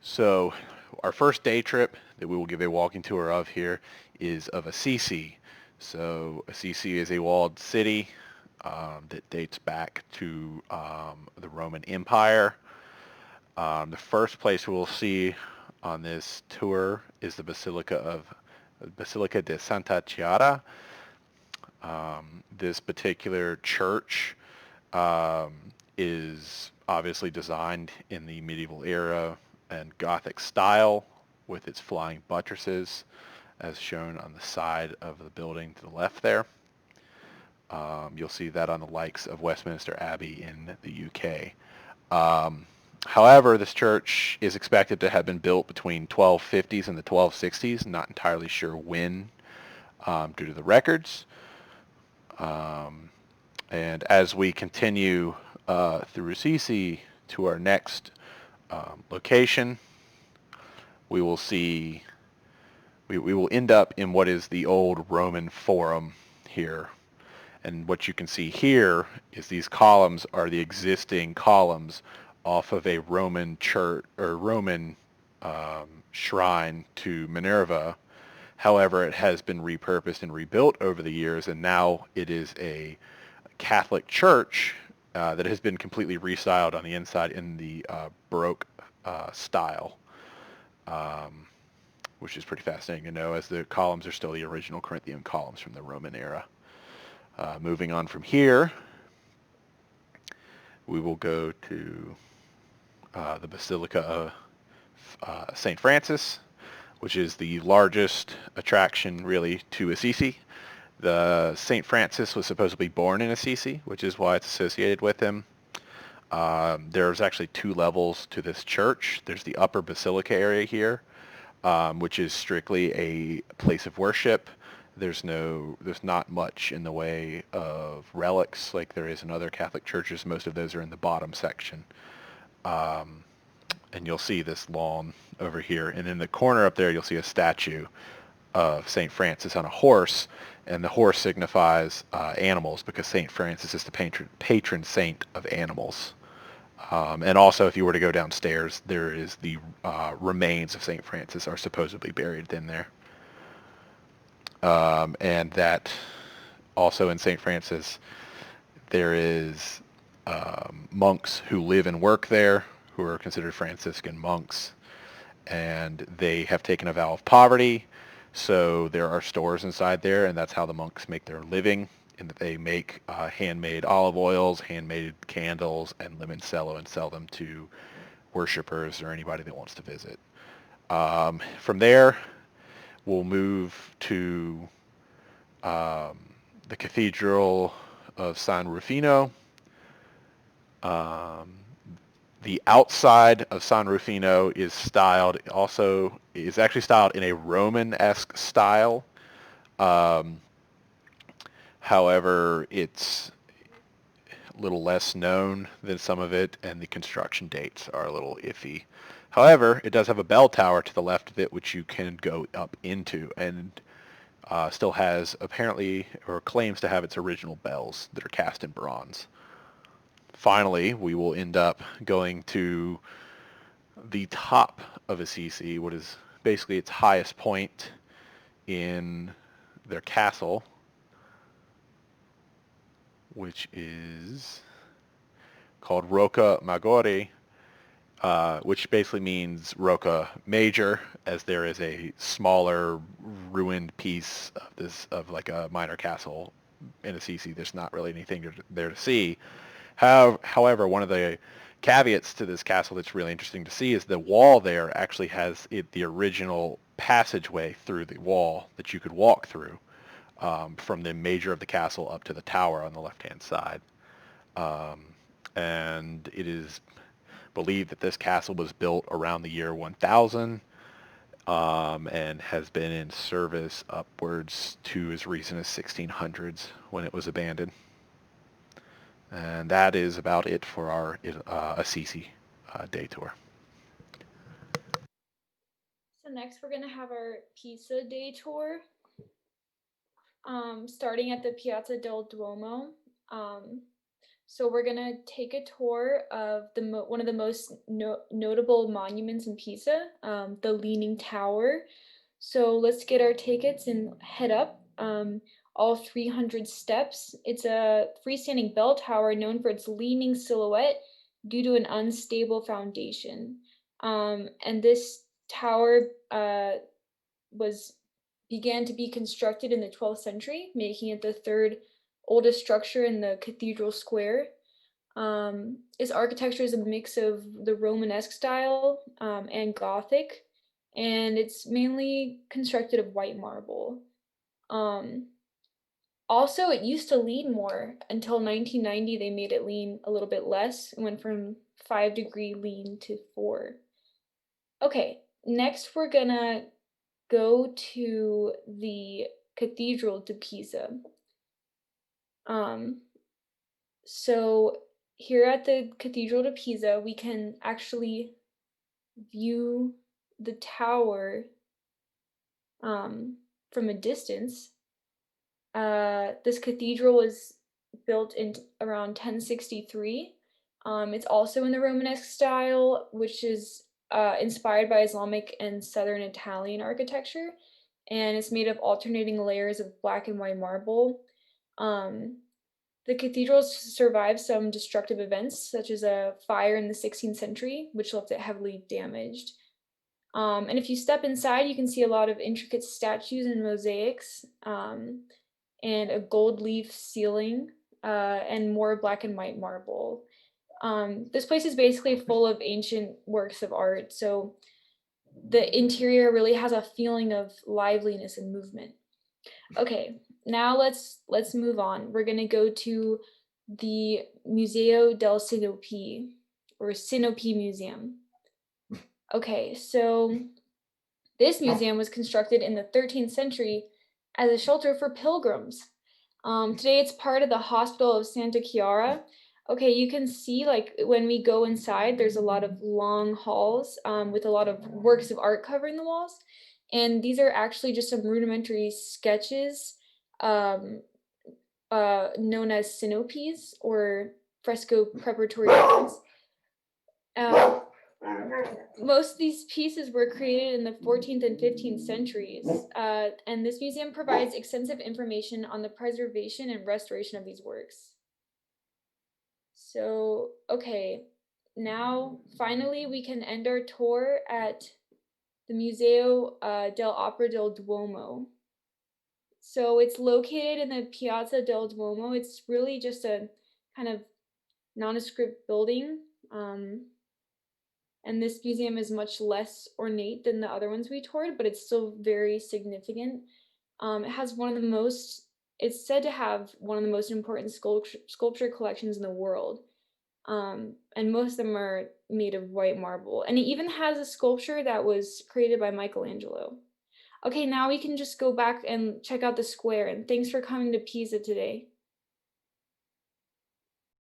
So our first day trip that we will give a walking tour of here is of Assisi. So Assisi is a walled city that dates back to the Roman Empire. The first place we'll see on this tour is the Basilica de Santa Chiara. This particular church um, is obviously designed in the medieval era and Gothic style with its flying buttresses as shown on the side of the building to the left there. You'll see that on the likes of Westminster Abbey in the UK. However, this church is expected to have been built between 1250s and the 1260s. Not entirely sure when due to the records. And as we continue through Assisi to our next location, we will see, we will end up in what is the old Roman Forum here. And what you can see here is these columns are the existing columns off of a Roman church or Roman shrine to Minerva. However, it has been repurposed and rebuilt over the years, and now it is a Catholic church that has been completely restyled on the inside in the Baroque style, which is pretty fascinating to know, as the columns are still the original Corinthian columns from the Roman era. Moving on from here, we will go to the Basilica of St. Francis, which is the largest attraction really to Assisi. The St. Francis was supposedly born in Assisi, which is why it's associated with him. There's actually two levels to this church. There's the upper basilica area here, which is strictly a place of worship. There's not much in the way of relics like there is in other Catholic churches. Most of those are in the bottom section. And you'll see this lawn over here. And in the corner up there, you'll see a statue of St. Francis on a horse, and the horse signifies animals because St. Francis is the patron saint of animals. And also, if you were to go downstairs, there is the remains of St. Francis are supposedly buried in there. And that also in St. Francis, there is monks who live and work there who are considered Franciscan monks, and they have taken a vow of poverty. So there are stores inside there, and that's how the monks make their living. And they make handmade olive oils, handmade candles, and limoncello, and sell them to worshipers or anybody that wants to visit. From there, we'll move to the Cathedral of San Rufino. The outside of San Rufino is actually styled in a Roman-esque style. However, it's a little less known than some of it, and the construction dates are a little iffy. However, it does have a bell tower to the left of it, which you can go up into, and still has apparently, or claims to have, its original bells that are cast in bronze. Finally, we will end up going to the top of Assisi, what is basically its highest point in their castle, which is called Rocca Maggiore, which basically means Rocca Major, as there is a smaller ruined piece of like a minor castle in Assisi. There's not really anything there to see. However, one of the caveats to this castle that's really interesting to see is the wall there actually has the original passageway through the wall that you could walk through from the major of the castle up to the tower on the left-hand side. And it is believed that this castle was built around the year 1000 and has been in service upwards to as recent as 1600s when it was abandoned. And that is about it for our Assisi day tour. So next we're gonna have our Pisa day tour, starting at the Piazza del Duomo. Um, So we're gonna take a tour of one of the most notable monuments in Pisa, the Leaning Tower. So let's get our tickets and head up. All 300 steps. It's a freestanding bell tower known for its leaning silhouette due to an unstable foundation. And this tower was began to be constructed in the 12th century, making it the third oldest structure in the cathedral square. Its architecture is a mix of the Romanesque style and Gothic, and it's mainly constructed of white marble. Um, Also, it used to lean more until 1990. They made it lean a little bit less. It went from 5-degree lean to 4. Okay, next we're gonna go to the Cathedral de Pisa. Um, so here at the Cathedral de Pisa, we can actually view the tower from a distance. This cathedral was built in around 1063. It's also in the Romanesque style, which is inspired by Islamic and Southern Italian architecture, and it's made of alternating layers of black and white marble. Um, the cathedral survived some destructive events, such as a fire in the 16th century, which left it heavily damaged. And if you step inside, you can see a lot of intricate statues and mosaics, and a gold leaf ceiling, and more black and white marble. This place is basically full of ancient works of art, so the interior really has a feeling of liveliness and movement. Okay, now let's move on. We're gonna go to the Museo del Sinope, or Sinope Museum. Okay, so this museum was constructed in the 13th century as a shelter for pilgrims. Today it's part of the Hospital of Santa Chiara. Okay, you can see like when we go inside, there's a lot of long halls with a lot of works of art covering the walls. And these are actually just some rudimentary sketches um, known as synopes or fresco preparatory drawings. Um, Most of these pieces were created in the 14th and 15th centuries, and this museum provides extensive information on the preservation and restoration of these works. So, okay, now finally we can end our tour at the Museo dell'Opera del Duomo. So it's located in the Piazza del Duomo. It's really just a kind of nondescript building. And this museum is much less ornate than the other ones we toured, but it's still very significant. It has it's said to have one of the most important sculpture collections in the world. And most of them are made of white marble. And it even has a sculpture that was created by Michelangelo. Okay, now we can just go back and check out the square, and thanks for coming to Pisa today.